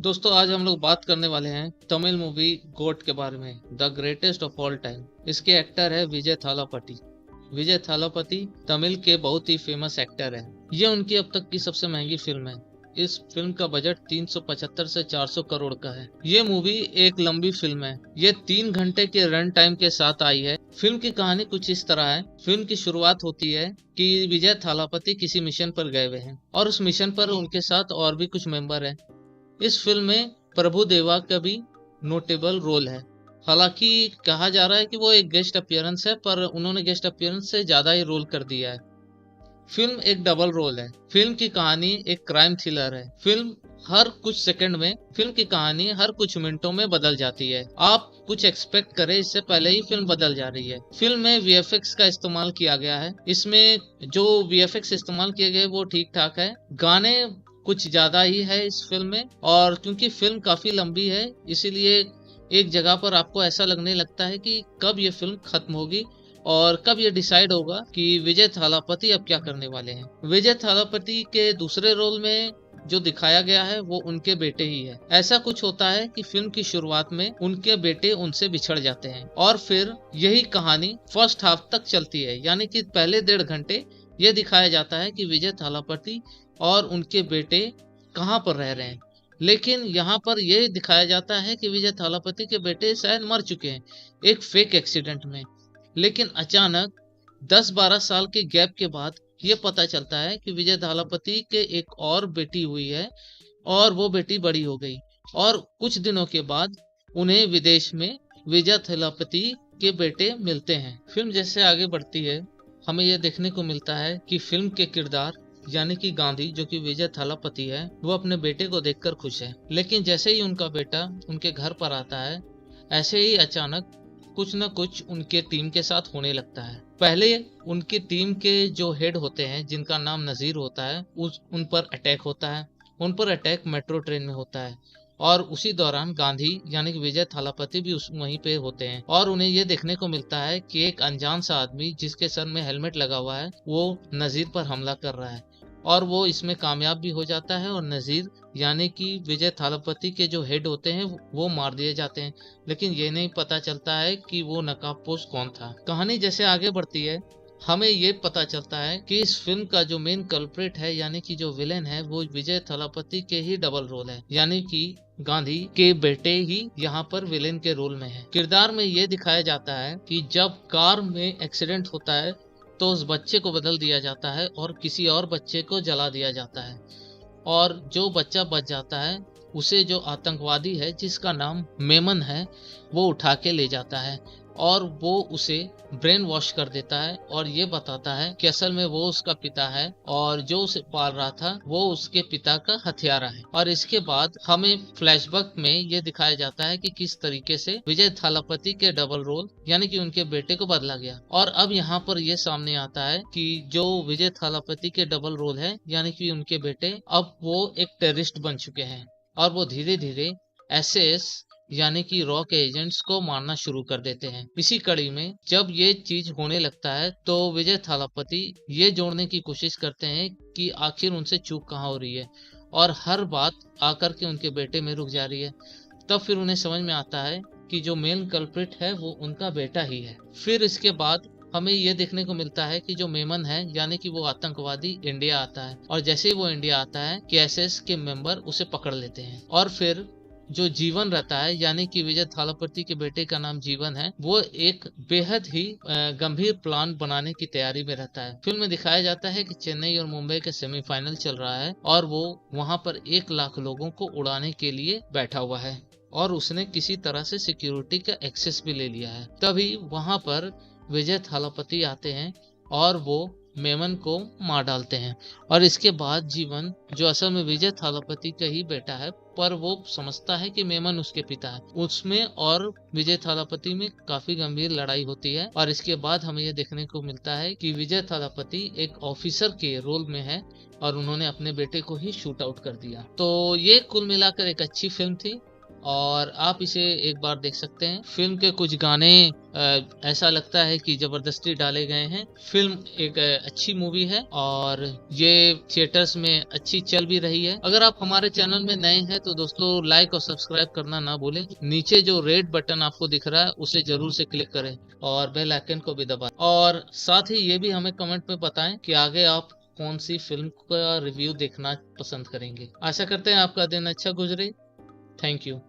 दोस्तों आज हम लोग बात करने वाले हैं तमिल मूवी गोट के बारे में, the greatest of all time. इसके एक्टर है विजय थालापति। विजय थालापति तमिल के बहुत ही फेमस एक्टर है। ये उनकी अब तक की सबसे महंगी फिल्म है। इस फिल्म का बजट 375 से 400 करोड़ का है। ये मूवी एक लंबी फिल्म है। ये 3 घंटे के रन टाइम के साथ आई है। फिल्म की कहानी कुछ इस तरह है। फिल्म की शुरुआत होती है कि विजय थालापति किसी मिशन पर गए हुए हैं और उस मिशन पर उनके साथ और भी कुछ मेंबर हैं। इस फिल्म में प्रभु देवा का भी नोटेबल रोल है। हालांकि कहा जा रहा है कि वो एक गेस्ट अपीयरेंस है, पर उन्होंने गेस्ट अपीयरेंस से ज्यादा ही रोल कर दिया है। फिल्म एक डबल रोल है। फिल्म की कहानी एक क्राइम थ्रिलर है। फिल्म की कहानी हर कुछ मिनटों में बदल जाती है। आप कुछ एक्सपेक्ट करें इससे पहले ही फिल्म बदल जा रही है। फिल्म में वीएफएक्स का इस्तेमाल किया गया है। इसमें जो वीएफएक्स इस्तेमाल किए गए वो ठीक ठाक है। गाने कुछ ज्यादा ही है इस फिल्म में, और क्योंकि फिल्म काफी लंबी है इसीलिए एक जगह पर आपको ऐसा लगने लगता है कि कब ये फिल्म खत्म होगी और कब ये डिसाइड होगा कि विजय थालापति अब क्या करने वाले हैं। विजय थालापति के दूसरे रोल में जो दिखाया गया है वो उनके बेटे ही है। ऐसा कुछ होता है कि फिल्म की शुरुआत में उनके बेटे उनसे बिछड़ जाते हैं और फिर यही कहानी फर्स्ट हाफ तक चलती है, यानी कि पहले 1.5 घंटे ये दिखाया जाता है कि विजय थालापति और उनके बेटे कहाँ पर रह रहे हैं। लेकिन यहाँ पर यह दिखाया जाता है कि विजय थालापति के बेटे शायद मर चुके हैं एक फेक एक्सीडेंट में। लेकिन अचानक 10-12 साल के गैप के बाद ये पता चलता है कि विजय थालापति के एक और बेटी हुई है और वो बेटी बड़ी हो गई, और कुछ दिनों के बाद उन्हें विदेश में विजय थालापति के बेटे मिलते हैं। फिल्म जैसे आगे बढ़ती है हमें यह देखने को मिलता है कि फिल्म के किरदार यानी कि गांधी, जो कि विजय थालापति है, वो अपने बेटे को देखकर खुश है। लेकिन जैसे ही उनका बेटा उनके घर पर आता है, ऐसे ही अचानक कुछ न कुछ उनके टीम के साथ होने लगता है। पहले उनकी टीम के जो हेड होते हैं जिनका नाम नजीर होता है, उन पर अटैक होता है। उन पर अटैक मेट्रो ट्रेन में होता है और उसी दौरान गांधी यानी कि विजय थालापति भी वहीं पे होते हैं और उन्हें ये देखने को मिलता है कि एक अनजान सा आदमी जिसके सर में हेलमेट लगा हुआ है वो नजीर पर हमला कर रहा है, और वो इसमें कामयाब भी हो जाता है और नजीर यानी कि विजय थालापति के जो हेड होते हैं वो मार दिए जाते हैं। लेकिन ये नहीं पता चलता है कि वो नकाबपोश कौन था। कहानी जैसे आगे बढ़ती है हमें ये पता चलता है कि इस फिल्म का जो मेन कल्प्रिट है यानी कि जो विलेन है वो विजय थालापति के ही डबल रोल है, यानी कि गांधी के बेटे ही यहाँ पर विलेन के रोल में है। किरदार में ये दिखाया जाता है कि जब कार में एक्सीडेंट होता है तो उस बच्चे को बदल दिया जाता है और किसी और बच्चे को जला दिया जाता है, और जो बच्चा बच जाता है उसे जो आतंकवादी है जिसका नाम मेमन है वो उठा के ले जाता है और वो उसे ब्रेन वॉश कर देता है और ये बताता है कि असल में वो उसका पिता है और जो उसे पाल रहा था वो उसके पिता का हथियारा है। और इसके बाद हमें फ्लैशबैक में ये दिखाया जाता है कि किस तरीके से विजय थालापति के डबल रोल यानी कि उनके बेटे को बदला गया। और अब यहाँ पर ये सामने आता है कि जो विजय थालापति के डबल रोल है यानी कि उनके बेटे अब वो एक टेररिस्ट बन चुके हैं और वो धीरे धीरे एसएस यानी कि रॉ के एजेंट्स को मारना शुरू कर देते हैं। इसी कड़ी में जब ये चीज होने लगता है तो विजय थालापति ये जोड़ने की कोशिश करते हैं कि आखिर उनसे चूक कहाँ हो रही है और हर बात आकर के उनके बेटे में रुक जा रही है। तब फिर उन्हें समझ में आता है कि जो मेन कल्प्रिट है वो उनका बेटा ही है। फिर इसके बाद हमें ये देखने को मिलता है कि जो मेमन है यानी कि वो आतंकवादी इंडिया आता है, और जैसे ही वो इंडिया आता है कि एसएस के मेंबर उसे पकड़ लेते हैं। और फिर जो जीवन रहता है यानी कि विजय थालापति के बेटे का नाम जीवन है, वो एक बेहद ही गंभीर प्लान बनाने की तैयारी में रहता है। फिल्म में दिखाया जाता है कि चेन्नई और मुंबई के सेमीफाइनल चल रहा है और वो वहां पर 1 लाख लोगों को उड़ाने के लिए बैठा हुआ है और उसने किसी तरह से सिक्योरिटी का एक्सेस भी ले लिया है। तभी वहां पर विजय थालापति आते हैं और वो मेमन को मार डालते हैं। और इसके बाद जीवन, जो असल में विजय थालापति का ही बेटा है पर वो समझता है कि मेमन उसके पिता है, उसमें और विजय थालापति में काफी गंभीर लड़ाई होती है। और इसके बाद हमें यह देखने को मिलता है कि विजय थालापति एक ऑफिसर के रोल में है और उन्होंने अपने बेटे को ही शूट आउट कर दिया। तो ये कुल मिलाकर एक अच्छी फिल्म थी और आप इसे एक बार देख सकते हैं। फिल्म के कुछ गाने ऐसा लगता है कि जबरदस्ती डाले गए हैं। फिल्म एक अच्छी मूवी है और ये थिएटर्स में अच्छी चल भी रही है। अगर आप हमारे चैनल में नए हैं तो दोस्तों लाइक और सब्सक्राइब करना ना भूलें। नीचे जो रेड बटन आपको दिख रहा है उसे जरूर से क्लिक करें और बेल आइकन को भी दबाएं। और साथ ही ये भी हमें कमेंट में बताएं कि आगे आप कौन सी फिल्म का रिव्यू देखना पसंद करेंगे। आशा करते हैं आपका दिन अच्छा गुजरे। Thank you.